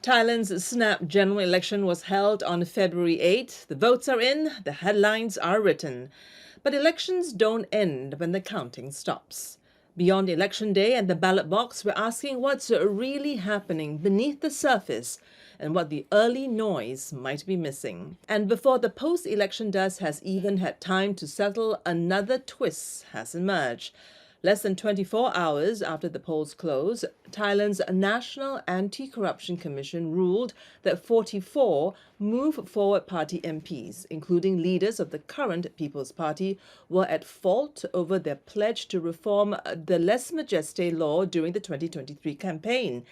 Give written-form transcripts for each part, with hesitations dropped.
Thailand's snap general election was held on February 8. The votes are in, the headlines are written. But elections don't end when the counting stops. Beyond Election Day and the ballot box, we're asking what's really happening beneath the surface and what the early noise might be missing. And before the post-election dust has even had time to settle, another twist has emerged. Less than 24 hours after the polls closed, Thailand's National Anti-Corruption Commission ruled that 44 Move Forward Party MPs, including leaders of the current People's Party, were at fault over their pledge to reform the lèse-majesté law during the 2023 campaign.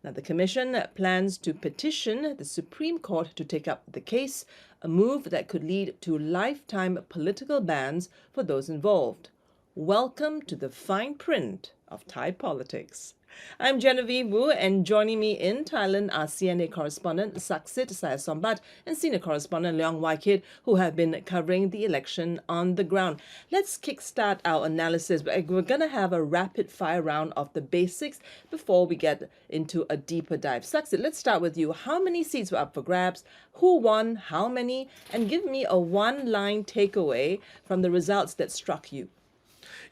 Now, the Commission plans to petition the Supreme Court to take up the case, a move that could lead to lifetime political bans for those involved. Welcome to the fine print of Thai politics. I'm Genevieve Woo, and joining me in Thailand are CNA Correspondent Saksith, Saiyasombut, and Senior Correspondent Leong, who have been covering the election on the ground. Let's kickstart our analysis. We're going to have a rapid fire round of the basics before we get into a deeper dive. Saksith, let's start with you. How many seats were up for grabs? Who won? How many? And give me a one-line takeaway from the results that struck you.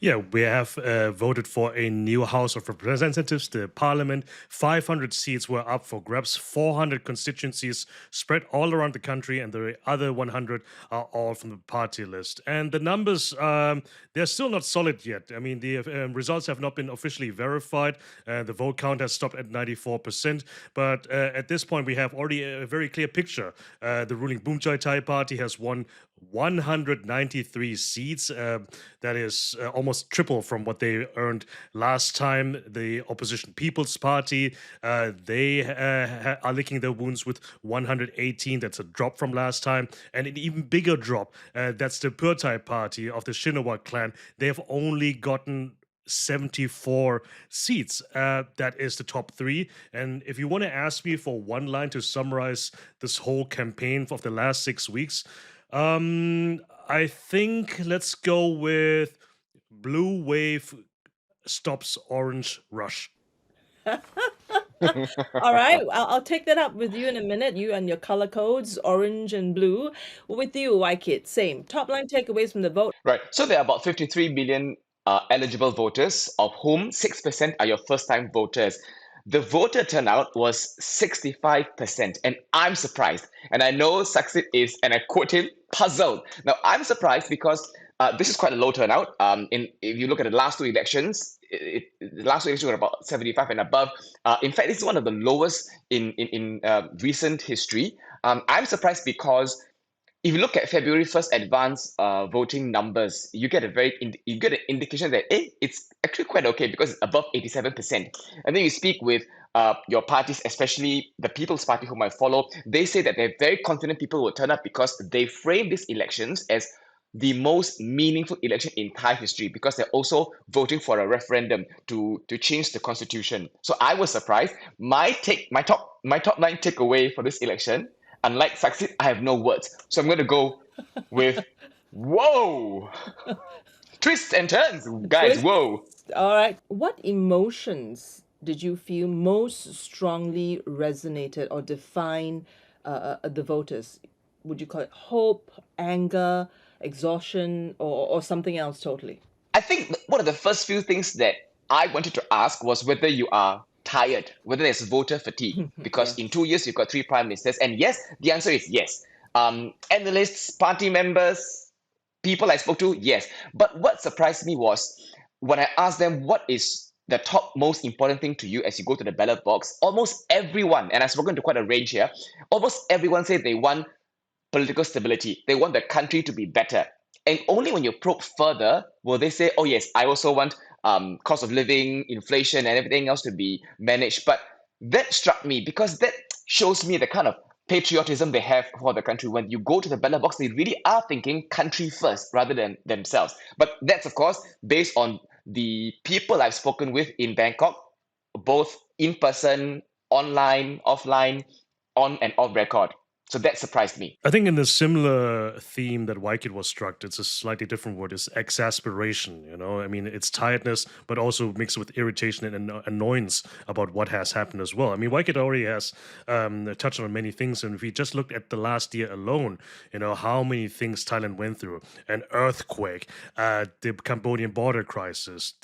Yeah, we have voted for a new House of Representatives, the Parliament. 500 seats were up for grabs, 400 constituencies spread all around the country, and the other 100 are all from the party list. And the numbers, they're still not solid yet. I mean, the results have not been officially verified. The vote count has stopped at 94%. But at this point, we have already a very clear picture. The ruling Bumjaithai party has won 193 seats. That is almost triple from what they earned last time. The opposition People's Party, they are licking their wounds with 118. That's a drop from last time. And an even bigger drop, that's the Bumjaithai party of the Shinawat clan. They have only gotten 74 seats. That is the top three. And if you want to ask me for one line to summarize this whole campaign of the last 6 weeks, I think let's go with blue wave stops orange rush. All right, I'll take that up with you in a minute. You and your color codes, orange and blue. With you, Waikit, same. Top line takeaways from the vote. Right. So there are about 53 million eligible voters, of whom 6% are your first-time voters. The voter turnout was 65%, and I'm surprised. And I know Saksith is, and I quote him, puzzled. Now, I'm surprised because this is quite a low turnout. If you look at the last two elections, the last two elections were about 75 and above. In fact, this is one of the lowest in recent history. I'm surprised because if you look at February 1st advance voting numbers, you get an indication that it's actually quite okay because it's above 87%. And then you speak with your parties, especially the People's Party, whom I follow. They say that they're very confident people will turn up because they frame these elections as the most meaningful election in Thai history because they're also voting for a referendum to change the constitution. So I was surprised. My top line takeaway for this election, unlike Saksith, I have no words. So I'm going to go with whoa. Twists and turns, guys, whoa. All right. What emotions did you feel most strongly resonated or define the voters? Would you call it hope, anger, exhaustion, or something else totally? I think one of the first few things that I wanted to ask was whether you are tired, whether there's voter fatigue, because in 2 years you've got 3 prime ministers, and yes, the answer is yes. Analysts, party members, people I spoke to, yes. But what surprised me was when I asked them what is the top most important thing to you as you go to the ballot box, almost everyone, and I've spoken to quite a range here, almost everyone said they want political stability. They want the country to be better. And only when you probe further will they say, oh yes, I also want cost of living, inflation, and everything else to be managed. But that struck me because that shows me the kind of patriotism they have for the country. When you go to the ballot box, they really are thinking country first rather than themselves. But that's, of course, based on the people I've spoken with in Bangkok, both in person, online, offline, on and off record. So that surprised me. I think in the similar theme that Wykit was struck, it's a slightly different word, is exasperation, you know? I mean, it's tiredness, but also mixed with irritation and annoyance about what has happened as well. I mean, Wykit already has touched on many things, and if we just looked at the last year alone, you know, how many things Thailand went through: an earthquake, the Cambodian border crisis,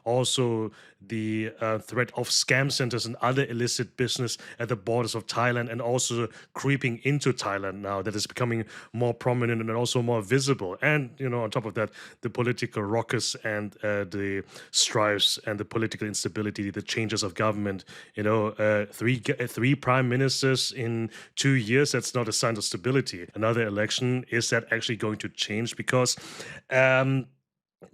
also the threat of scam centers and other illicit business at the borders of Thailand, and also creeping into Thailand now that is becoming more prominent and also more visible. And, you know, on top of that, the political ruckus and the strifes and the political instability, the changes of government, you know, three prime ministers in 2 years, that's not a sign of stability. Another election, is that actually going to change? Because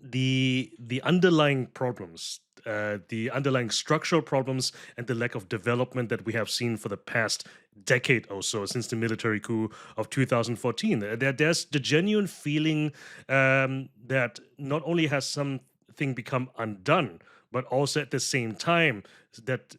the underlying problems, the underlying structural problems, and the lack of development that we have seen for the past decade or so since the military coup of 2014, there's the genuine feeling that not only has something become undone, but also at the same time that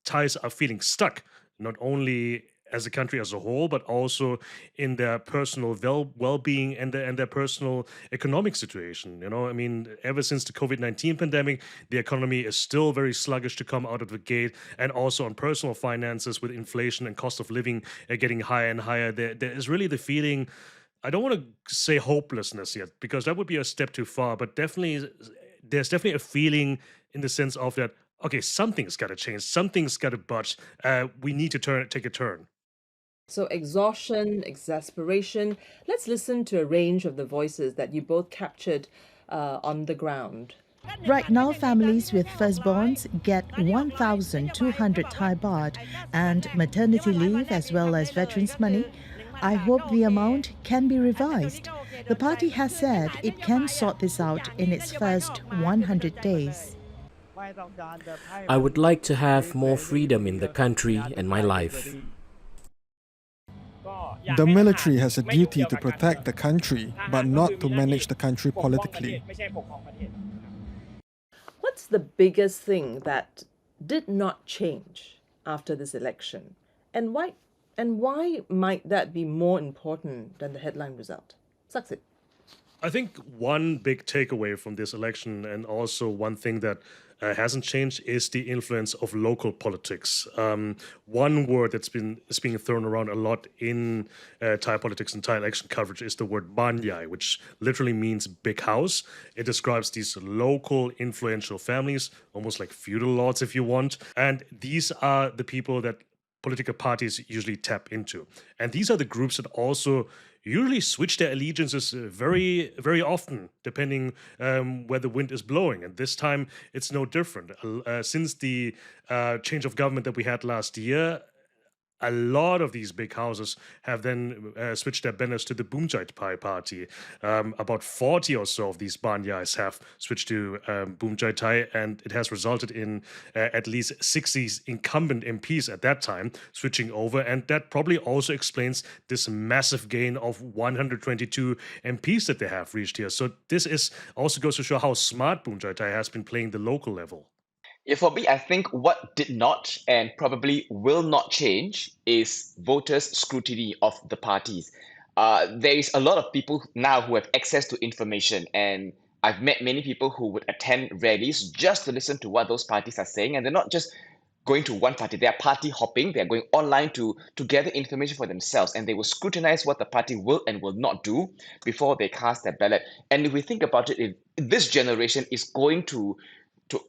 Thais are feeling stuck, not only as a country as a whole, but also in their personal well-being and their personal economic situation. You know, I mean, ever since the COVID-19 pandemic, the economy is still very sluggish to come out of the gate, and also on personal finances with inflation and cost of living getting higher and higher. There is really the feeling. I don't want to say hopelessness yet, because that would be a step too far, but there's definitely a feeling in the sense of that, okay, something's got to change, something's got to budge. We need to take a turn. So, exhaustion, exasperation. Let's listen to a range of the voices that you both captured on the ground. Right now, families with firstborns get 1,200 Thai baht and maternity leave as well as veterans' money. I hope the amount can be revised. The party has said it can sort this out in its first 100 days. I would like to have more freedom in the country and my life. The military has a duty to protect the country, but not to manage the country politically. What's the biggest thing that did not change after this election? And why might that be more important than the headline result? Saksith. I think one big takeaway from this election, and also one thing that hasn't changed, is the influence of local politics. One word that's being thrown around a lot in Thai politics and Thai election coverage is the word Banyai, which literally means big house. It describes these local influential families, almost like feudal lords if you want. And these are the people that political parties usually tap into. And these are the groups that also usually switch their allegiances very, very often, depending where the wind is blowing. And this time, it's no different. Since the change of government that we had last year, a lot of these big houses have then switched their banners to the Bumjaithai party. About 40 or so of these Banyais have switched to Bumjaithai, and it has resulted in at least 60 incumbent MPs at that time switching over. And that probably also explains this massive gain of 122 MPs that they have reached here. So this is also goes to show how smart Bumjaithai has been playing the local level. Yeah, for me, I think what did not and probably will not change is voters' scrutiny of the parties. There is a lot of people now who have access to information, and I've met many people who would attend rallies just to listen to what those parties are saying, and they're not just going to one party, they are party hopping, they're going online to gather information for themselves, and they will scrutinize what the party will and will not do before they cast their ballot. And if we think about it, if this generation is going to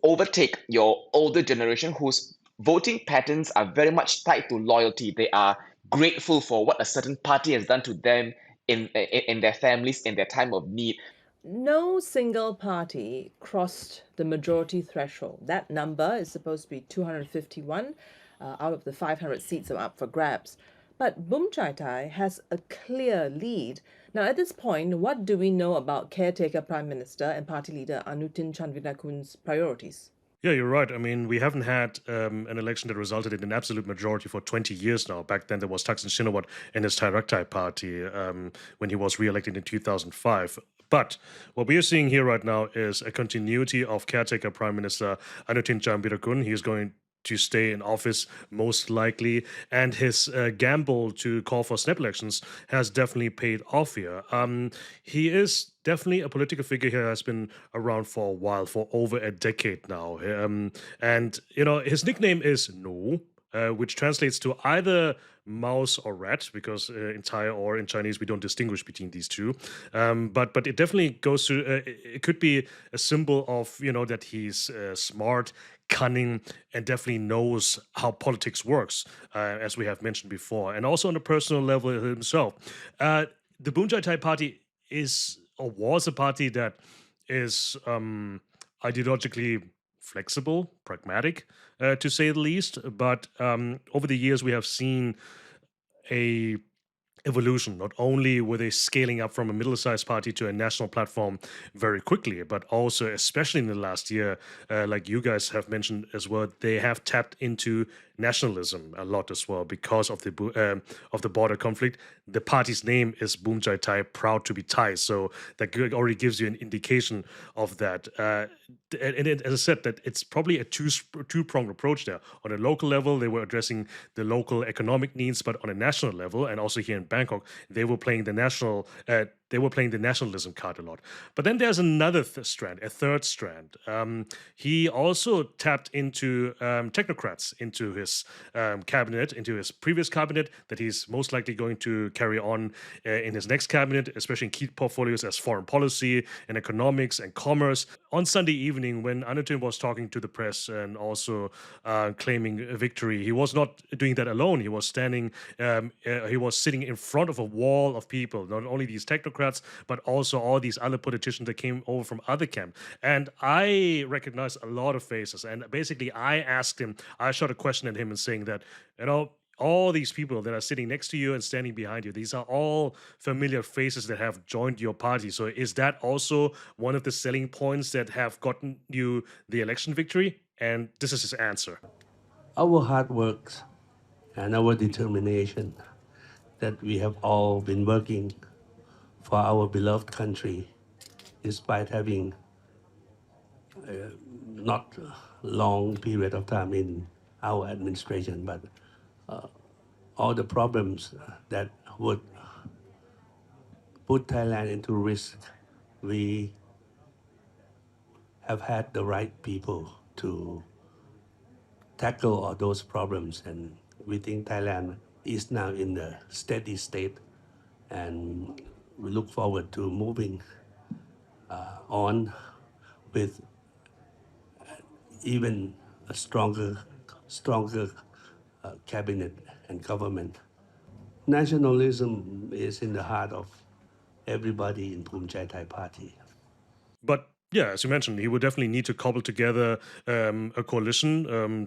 overtake your older generation whose voting patterns are very much tied to loyalty. They are grateful for what a certain party has done to them in their families in their time of need. No single party crossed the majority threshold. That number is supposed to be 251 out of the 500 seats are up for grabs. But Bumjaithai has a clear lead. Now, at this point, what do we know about caretaker Prime Minister and Party Leader Anutin Charnvirakul's priorities? Yeah, you're right. I mean, we haven't had an election that resulted in an absolute majority for 20 years now. Back then, there was Thaksin Shinawatra and his Thai party when he was re-elected in 2005. But what we are seeing here right now is a continuity of caretaker Prime Minister Anutin Charnvirakul. He is going to stay in office, most likely. And his gamble to call for snap elections has definitely paid off here. He is definitely a political figure here, has been around for a while, for over a decade now. And, his nickname is No, which translates to either mouse or rat, because in Thai or in Chinese we don't distinguish between these two. But it definitely goes to it could be a symbol of that he's smart, cunning, and definitely knows how politics works, as we have mentioned before, and also on a personal level himself. The Bumjaithai party is or was a party that is ideologically flexible, pragmatic, to say the least. But over the years, we have seen a evolution, not only were they scaling up from a middle-sized party to a national platform very quickly, but also, especially in the last year, like you guys have mentioned as well, they have tapped into nationalism a lot as well because of the border conflict. The party's name is Bumjaithai, proud to be Thai, so that already gives you an indication of that. As I said, that it's probably a two-pronged approach there. On a local level, they were addressing the local economic needs, but on a national level, and also here in Bangkok, they were playing the nationalism card a lot. But then there's another a third strand. He also tapped into technocrats into his cabinet, into his previous cabinet, that he's most likely going to carry on in his next cabinet, especially in key portfolios as foreign policy and economics and commerce. On Sunday evening, when Anutin was talking to the press and also claiming a victory, he was not doing that alone. He was he was sitting in front of a wall of people, not only these technocrats, but also all these other politicians that came over from other camps. And I recognized a lot of faces. And basically, I shot a question at him and saying that, all these people that are sitting next to you and standing behind you, these are all familiar faces that have joined your party. So is that also one of the selling points that have gotten you the election victory? And this is his answer. Our hard work and our determination that we have all been working for our beloved country, despite having not long period of time in our administration, but all the problems that would put Thailand into risk, we have had the right people to tackle all those problems, and we think Thailand is now in the steady state, and we look forward to moving on with even a stronger cabinet and government. Nationalism is in the heart of everybody in Bhumjaithai party. But yeah, as you mentioned, he would definitely need to cobble together a coalition.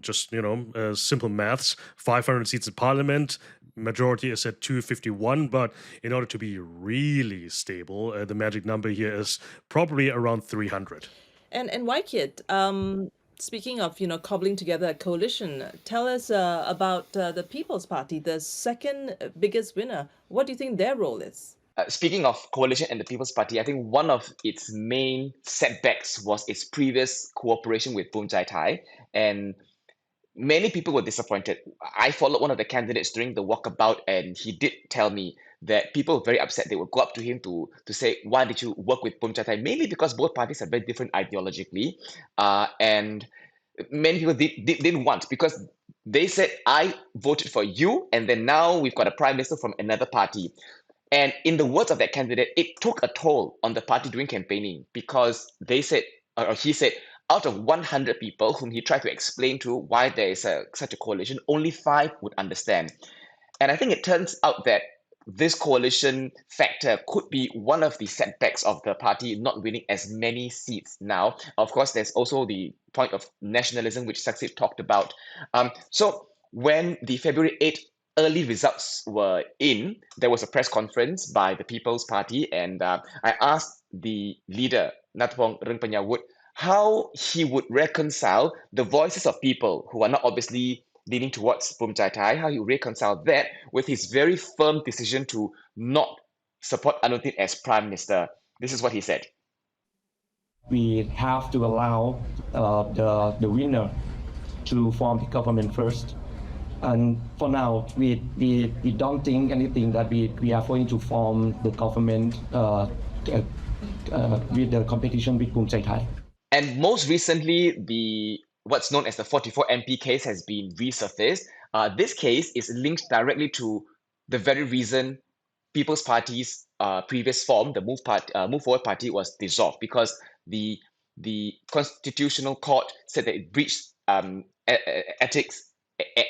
Simple maths: 500 seats in parliament, majority is at 251. But in order to be really stable, the magic number here is probably around 300. And Waikit, speaking of cobbling together a coalition, tell us about the People's Party, the second biggest winner. What do you think their role is? Speaking of coalition and the People's Party, I think one of its main setbacks was its previous cooperation with Bumjaithai, and many people were disappointed. I followed one of the candidates during the walkabout, and he did tell me that people were very upset. They would go up to him to say, why did you work with Bumjaithai? Mainly because both parties are very different ideologically, and many people didn't want, because they said, I voted for you, and then now we've got a prime minister from another party. And in the words of that candidate, it took a toll on the party during campaigning, because they said, or he said, out of 100 people whom he tried to explain to why there is such a coalition, only 5 would understand. And I think it turns out that this coalition factor could be one of the setbacks of the party not winning as many seats now. Of course, there's also the point of nationalism, which Saksith talked about. So when the February 8th early results were in, there was a press conference by the People's Party, and I asked the leader, Natpong Rengpanyawut, how he would reconcile the voices of people who are not obviously leaning towards Bumjaithai, how he would reconcile that with his very firm decision to not support Anutin as Prime Minister. This is what he said. We have to allow the winner to form the government first. And for now, we don't think anything that we are going to form the government with the competition with Bumjaithai. And most recently, what's known as the 44 MP case has been resurfaced. This case is linked directly to the very reason People's Party's previous form, the Move Forward Party, was dissolved, because the Constitutional Court said that it breached ethics,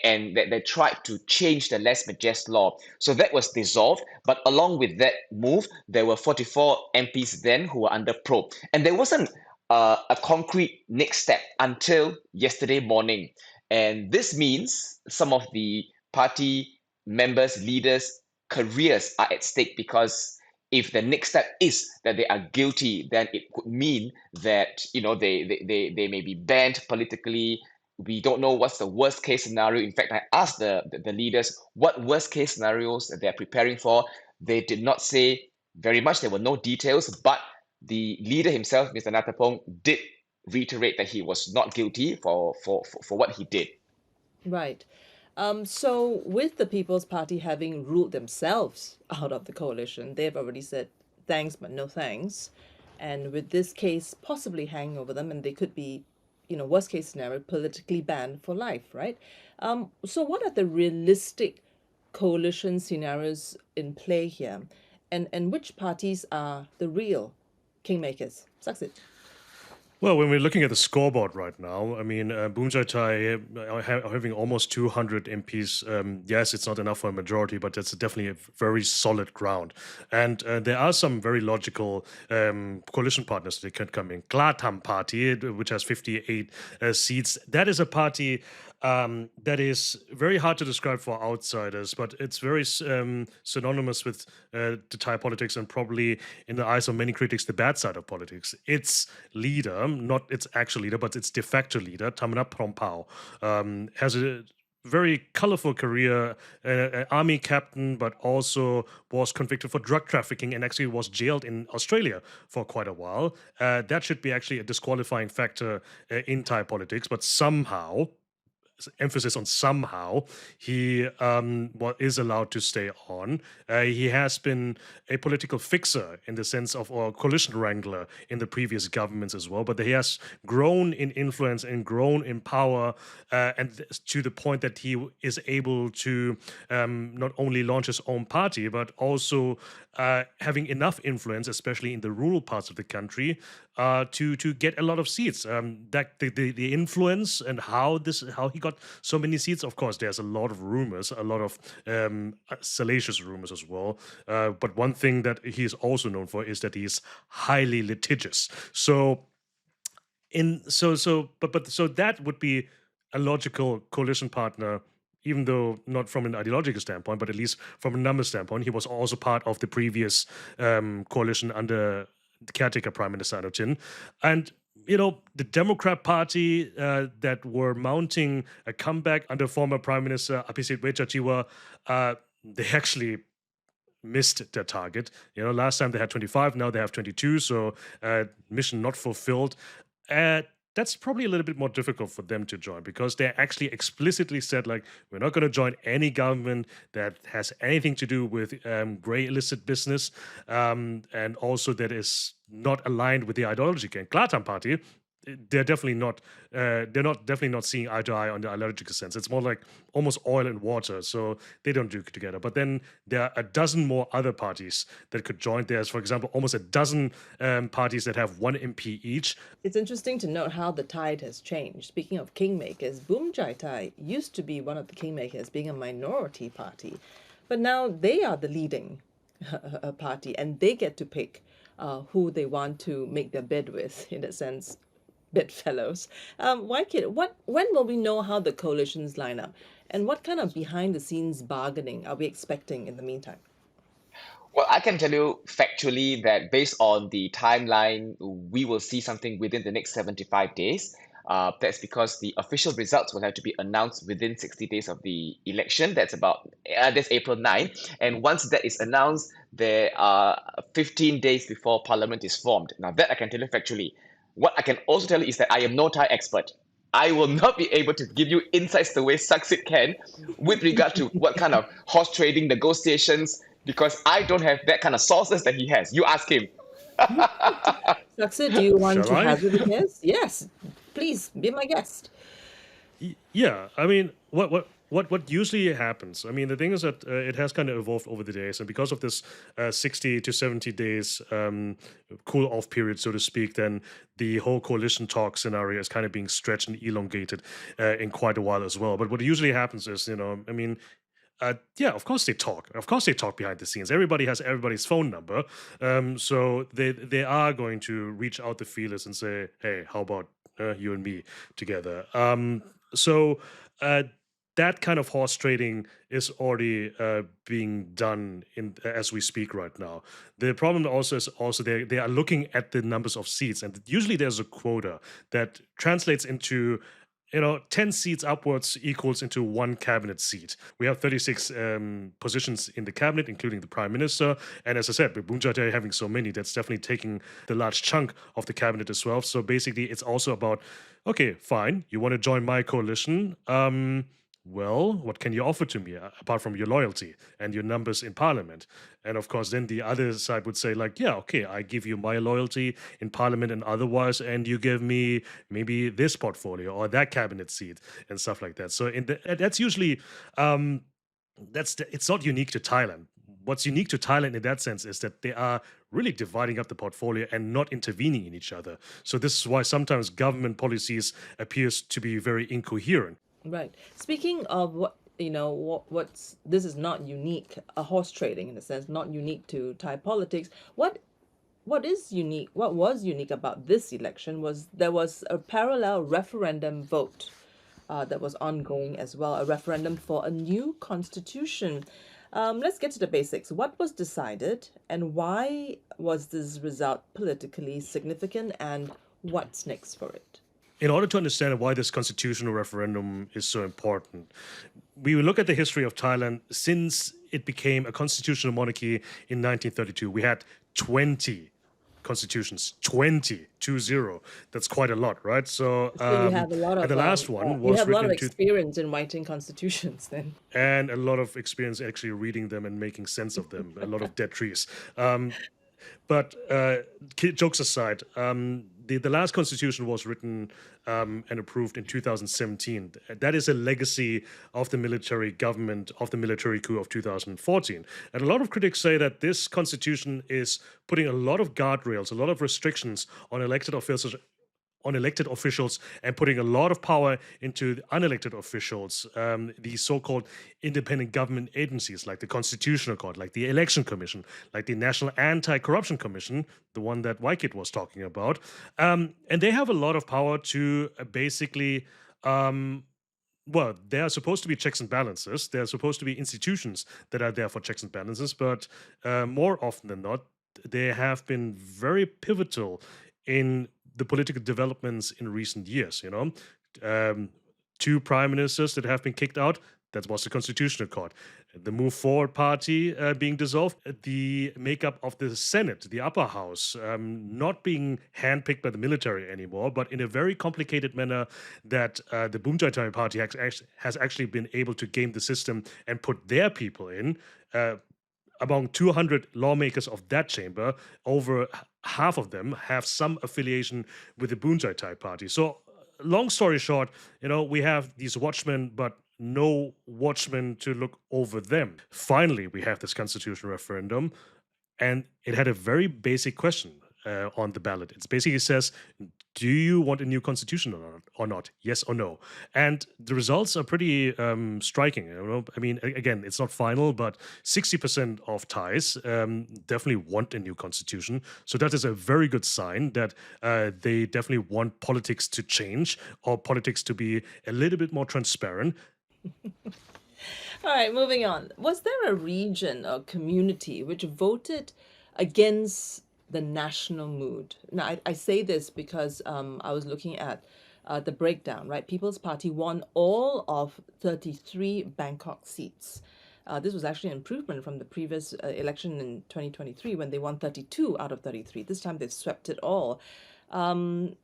and that they tried to change the lèse majesté law. So that was dissolved. But along with that move, there were 44 MPs then who were under probe. And there wasn't a concrete next step until yesterday morning. And this means some of the party members, leaders' careers are at stake, because if the next step is that they are guilty, then it could mean that they may be banned politically. We don't know what's the worst case scenario. In fact, I asked the leaders what worst case scenarios that they're preparing for. They did not say very much. There were no details, but the leader himself, Mr. Natapong, did reiterate that he was not guilty for what he did. Right. So with the People's Party having ruled themselves out of the coalition, they've already said thanks but no thanks. And with this case possibly hanging over them, and they could be, worst case scenario, politically banned for life, right? So what are the realistic coalition scenarios in play here? And which parties are the real kingmakers? Saksith. Well, when we're looking at the scoreboard right now, I mean, Bumjaithai having almost 200 MPs, yes, it's not enough for a majority, but that's definitely a very solid ground. And there are some very logical coalition partners that can come in. Klatam Party, which has 58 seats, that is a party that is very hard to describe for outsiders, but it's very synonymous with the Thai politics, and probably in the eyes of many critics, the bad side of politics. Its leader, not its actual leader, but its de facto leader, Thamana Prompao, has a very colorful career, an army captain, but also was convicted for drug trafficking and actually was jailed in Australia for quite a while. That should be actually a disqualifying factor in Thai politics, but somehow, emphasis on somehow, he is allowed to stay on. He has been a political fixer in the sense of a coalition wrangler in the previous governments as well, but he has grown in influence and grown in power, and to the point that he is able to not only launch his own party, but also having enough influence, especially in the rural parts of the country, to get a lot of seats. That the influence and how he got so many seats. Of course, there's a lot of rumors, a lot of salacious rumors as well. But one thing that he is also known for is that he is highly litigious. So that would be a logical coalition partner, even though not from an ideological standpoint, but at least from a numbers standpoint. He was also part of the previous coalition under the caretaker Prime Minister Anutin. And, the Democrat Party that were mounting a comeback under former Prime Minister Abhisit Vejjajiva, they actually missed their target. Last time they had 25, now they have 22, so mission not fulfilled. That's probably a little bit more difficult for them to join, because they actually explicitly said, we're not going to join any government that has anything to do with grey illicit business, and also that is not aligned with the ideology. And Klatam Party, they're definitely not seeing eye to eye on the ideological sense. It's more like almost oil and water, so they don't do it together. But then there are a dozen more other parties that could join. There's, for example, almost a dozen parties that have one MP each. It's interesting to note how the tide has changed. Speaking of kingmakers, Bumjaithai used to be one of the kingmakers, being a minority party, but now they are the leading party, and they get to pick who they want to make their bed with, in a sense. Bedfellows. When will we know how the coalitions line up? And what kind of behind-the-scenes bargaining are we expecting in the meantime? Well, I can tell you factually that based on the timeline, we will see something within the next 75 days. That's because the official results will have to be announced within 60 days of the election. That's April 9. And once that is announced, there are 15 days before Parliament is formed. Now, that I can tell you factually. What I can also tell you is that I am no Thai expert. I will not be able to give you insights the way Saksith can with regard to what kind of horse trading negotiations, because I don't have that kind of sources that he has. You ask him. Saksith, do you want Shall to I? hazard a guess? Yes, please be my guest. Yeah, I mean, what usually happens? I mean, the thing is that it has kind of evolved over the days, and because of this 60 to 70 days cool off period, so to speak, then the whole coalition talk scenario is kind of being stretched and elongated in quite a while as well. But what usually happens is, I mean, yeah, of course they talk. Of course they talk behind the scenes. Everybody has everybody's phone number, so they are going to reach out the feelers and say, "Hey, how about you and me together?" So that kind of horse trading is already being done as we speak right now. The problem also is they are looking at the numbers of seats, and usually there's a quota that translates into 10 seats upwards equals into one cabinet seat. We have 36 positions in the cabinet, including the prime minister. And as I said, with Bumjaithai having so many, that's definitely taking the large chunk of the cabinet as well. So basically, it's also about, okay, fine, you want to join my coalition. Well, what can you offer to me apart from your loyalty and your numbers in parliament? And of course, then the other side would say, like, yeah, okay, I give you my loyalty in parliament and otherwise, and you give me maybe this portfolio or that cabinet seat and stuff like that. So that's usually it's not unique to Thailand. What's unique to Thailand in that sense is that they are really dividing up the portfolio and not intervening in each other. So this is why sometimes government policies appears to be very incoherent. Right. Speaking of what's this is not unique, a horse trading in a sense, not unique to Thai politics. What is unique? What was unique about this election was there was a parallel referendum vote that was ongoing as well, a referendum for a new constitution. Let's get to the basics. What was decided, and why was this result politically significant, and what's next for it? In order to understand why this constitutional referendum is so important, we will look at the history of Thailand since it became a constitutional monarchy in 1932. We had 20 constitutions, 20. That's quite a lot, right? So you have a lot of and the last one was you have a lot of written experience in writing constitutions then. and a lot of experience actually reading them and making sense of them. A lot of dead trees. But jokes aside, the last constitution was written and approved in 2017. That is a legacy of the military government, of the military coup of 2014. And a lot of critics say that this constitution is putting a lot of guardrails, a lot of restrictions on elected officials and putting a lot of power into the unelected officials, the so-called independent government agencies like the Constitutional Court, like the Election Commission, like the National Anti-Corruption Commission, the one that Wykit was talking about. And they have a lot of power to basically well, there are supposed to be checks and balances. There are supposed to be institutions that are there for checks and balances, but more often than not, they have been very pivotal in the political developments in recent years. Two prime ministers that have been kicked out. That was the Constitutional Court. The Move Forward Party being dissolved. The makeup of the Senate, the upper house, not being handpicked by the military anymore, but in a very complicated manner that the Bumjaithai Party has actually been able to game the system and put their people in. Among 200 lawmakers of that chamber, over half of them have some affiliation with the Bumjaithai Party. So, long story short, we have these watchmen, but no watchmen to look over them. Finally, we have this constitutional referendum, and it had a very basic question on the ballot. It basically says, do you want a new constitution or not? Yes or no? And the results are pretty striking. I mean, again, it's not final, but 60% of Thais definitely want a new constitution. So that is a very good sign that they definitely want politics to change or politics to be a little bit more transparent. All right, moving on. Was there a region or community which voted against the national mood? Now, I say this because I was looking at the breakdown, right? People's Party won all of 33 Bangkok seats. This was actually an improvement from the previous election in 2023 when they won 32 out of 33. This time they've swept it all. And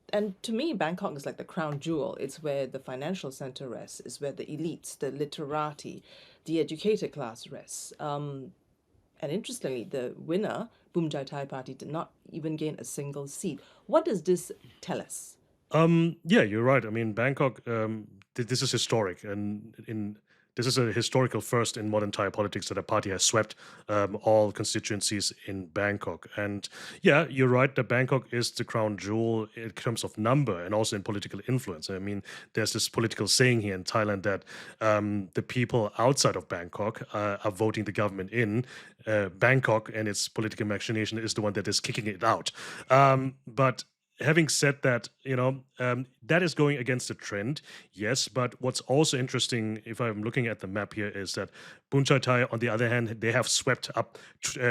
to me, Bangkok is like the crown jewel. It's where the financial center rests. It's where the elites, the literati, the educated class rests. And interestingly, the winner, Bumjaithai party, did not even gain a single seat. What does this tell us? Yeah, you're right. I mean, Bangkok. This is historic, and this is a historical first in modern Thai politics that a party has swept all constituencies in Bangkok. And yeah, you're right that Bangkok is the crown jewel in terms of number and also in political influence. I mean, there's this political saying here in Thailand that the people outside of Bangkok are voting the government in. Bangkok and its political machination is the one that is kicking it out. But having said that, that is going against the trend, yes. But what's also interesting, if I'm looking at the map here, is that Bumjaithai, on the other hand, they have swept up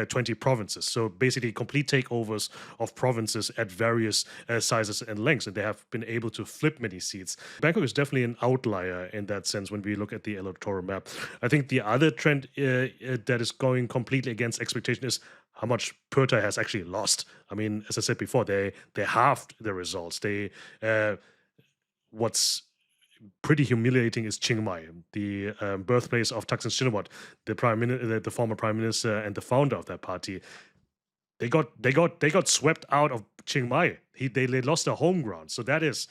20 provinces. So basically, complete takeovers of provinces at various sizes and lengths, and they have been able to flip many seats. Bangkok is definitely an outlier in that sense when we look at the electoral map. I think the other trend that is going completely against expectation is how much Thai has actually lost. I mean, as I said before, they halved the results. What's pretty humiliating is Chiang Mai, the birthplace of Thaksin Shinawatra, the former prime minister and the founder of that party. They got swept out of Chiang Mai. They lost their home ground, so that is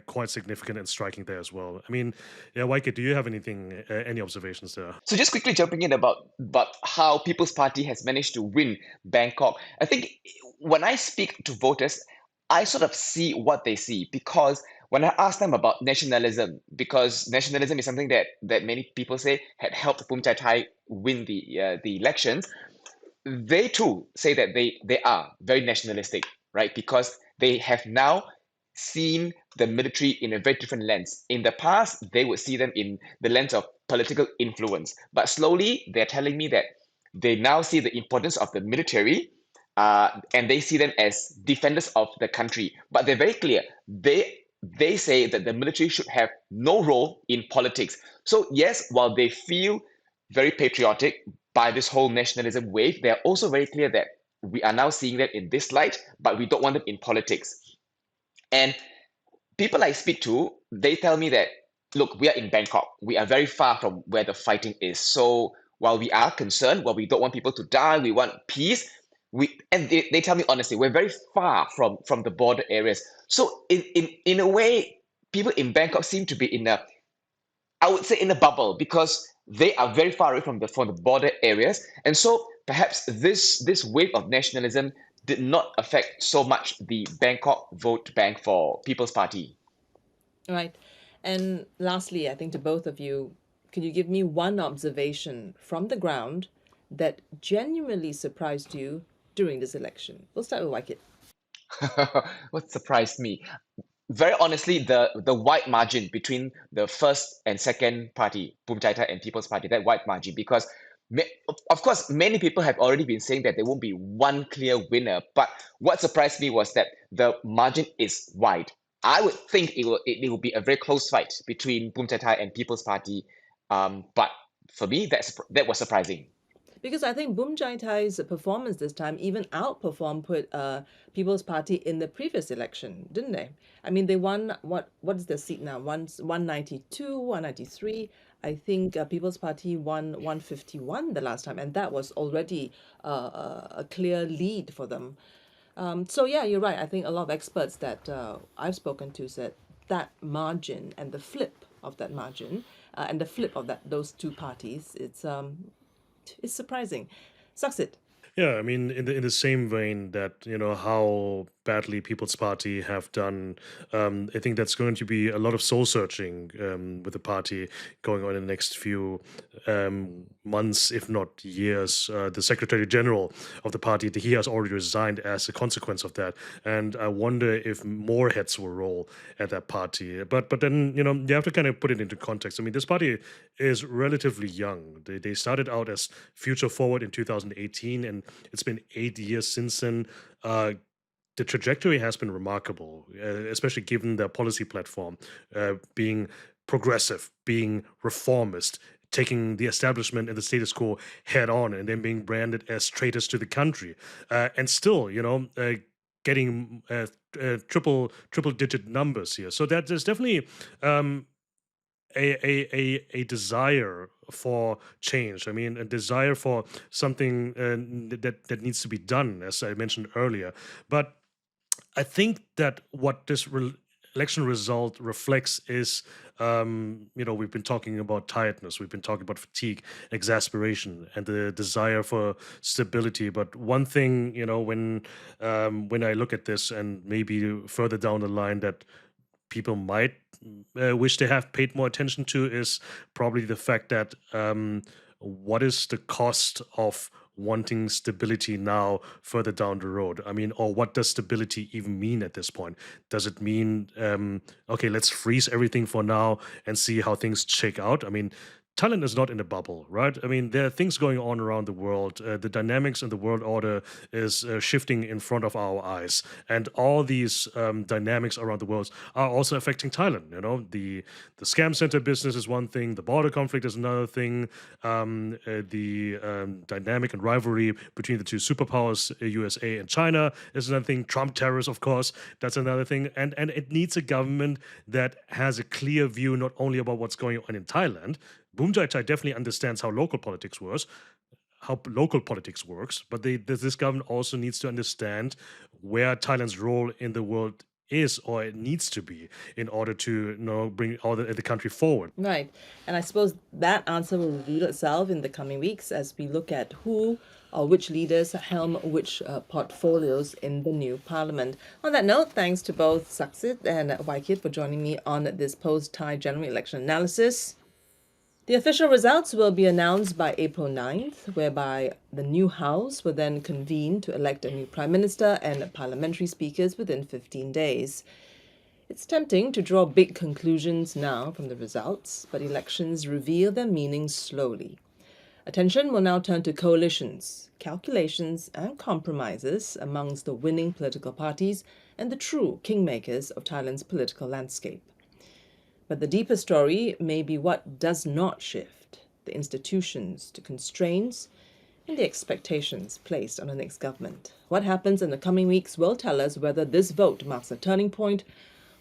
quite significant and striking there as well. I mean, yeah, Waike, do you have any observations there? So just quickly jumping in about how People's Party has managed to win Bangkok. I think when I speak to voters, I sort of see what they see, because when I ask them about nationalism, because nationalism is something that many people say had helped Bumjaithai win the elections, they too say that they are very nationalistic, right? Because they have now seen the military in a very different lens. In the past, they would see them in the lens of political influence. But slowly, they're telling me that they now see the importance of the military, and they see them as defenders of the country. But they're very clear. They say that the military should have no role in politics. So yes, while they feel very patriotic by this whole nationalism wave, they're also very clear that we are now seeing them in this light, but we don't want them in politics. And people I speak to, they tell me that, look, we are in Bangkok. We are very far from where the fighting is. So while we are concerned, while we don't want people to die, we want peace, they tell me honestly, we're very far from the border areas. So in a way, people in Bangkok seem to be I would say in a bubble, because they are very far away from the border areas. And so perhaps this wave of nationalism did not affect so much the Bangkok vote bank for People's Party. Right. And lastly, I think to both of you, can you give me one observation from the ground that genuinely surprised you during this election? We'll start with Waikit. What surprised me? Very honestly, the wide margin between the first and second party, Bumjaithai and People's Party, that wide margin, because of course, many people have already been saying that there won't be one clear winner. But what surprised me was that the margin is wide. I would think it will be a very close fight between Bumjaithai and People's Party. But for me, that was surprising. Because I think Bumjaithai's performance this time even outperformed People's Party in the previous election, didn't they? I mean, they won, what is their seat now? 192, 193. I think People's Party won 151 the last time, and that was already a clear lead for them. So yeah, you're right. I think a lot of experts that I've spoken to said that margin and the flip of that margin and the flip of those two parties, it's surprising. Saksith. Yeah, I mean, in the same vein that how badly People's Party have done, I think that's going to be a lot of soul searching with the party going on in the next few months, if not years. The Secretary General of the party, he has already resigned as a consequence of that, and I wonder if more heads will roll at that party. But then you have to kind of put it into context. I mean, this party is relatively young. They started out as Future Forward in 2018, and it's been 8 years since then. The trajectory has been remarkable, especially given their policy platform being progressive, being reformist, taking the establishment and the status quo head on, and then being branded as traitors to the country, and still, getting triple digit numbers here. So that there's definitely a desire for change. I mean, a desire for something that needs to be done, as I mentioned earlier. But I think that what this election result reflects is, we've been talking about tiredness, we've been talking about fatigue, exasperation, and the desire for stability. But one thing, when I look at this, and maybe further down the line, that people might wish they have paid more attention to, is probably the fact that what is the cost of wanting stability now further down the road? I mean, or what does stability even mean at this point? Does it mean, okay, let's freeze everything for now and see how things shake out? I mean, Thailand is not in a bubble, right? I mean, there are things going on around the world. The dynamics in the world order is shifting in front of our eyes, and all these dynamics around the world are also affecting Thailand. The scam center business is one thing, the border conflict is another thing, the dynamic and rivalry between the two superpowers, USA and China, is another thing. Trump tariffs, of course, that's another thing, and it needs a government that has a clear view not only about what's going on in Thailand. Bumjaithai definitely understands how local politics works, but this government also needs to understand where Thailand's role in the world is, or it needs to be, in order to bring all the country forward. Right. And I suppose that answer will reveal itself in the coming weeks as we look at who or which leaders helm which portfolios in the new parliament. On that note, thanks to both Saksith and Waikit for joining me on this post-Thai general election analysis. The official results will be announced by April 9th, whereby the new House will then convene to elect a new Prime Minister and parliamentary speakers within 15 days. It's tempting to draw big conclusions now from the results, but elections reveal their meaning slowly. Attention will now turn to coalitions, calculations, and compromises amongst the winning political parties and the true kingmakers of Thailand's political landscape. But the deeper story may be what does not shift: the institutions, the constraints, and the expectations placed on the next government. What happens in the coming weeks will tell us whether this vote marks a turning point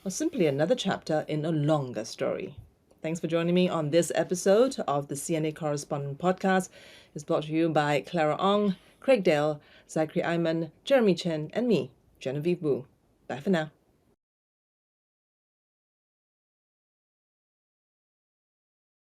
or simply another chapter in a longer story. Thanks for joining me on this episode of the CNA Correspondent podcast. It's brought to you by Clara Ong, Craig Dale, Zachary Ayman, Jeremy Chen, and me, Genevieve Woo. Bye for now.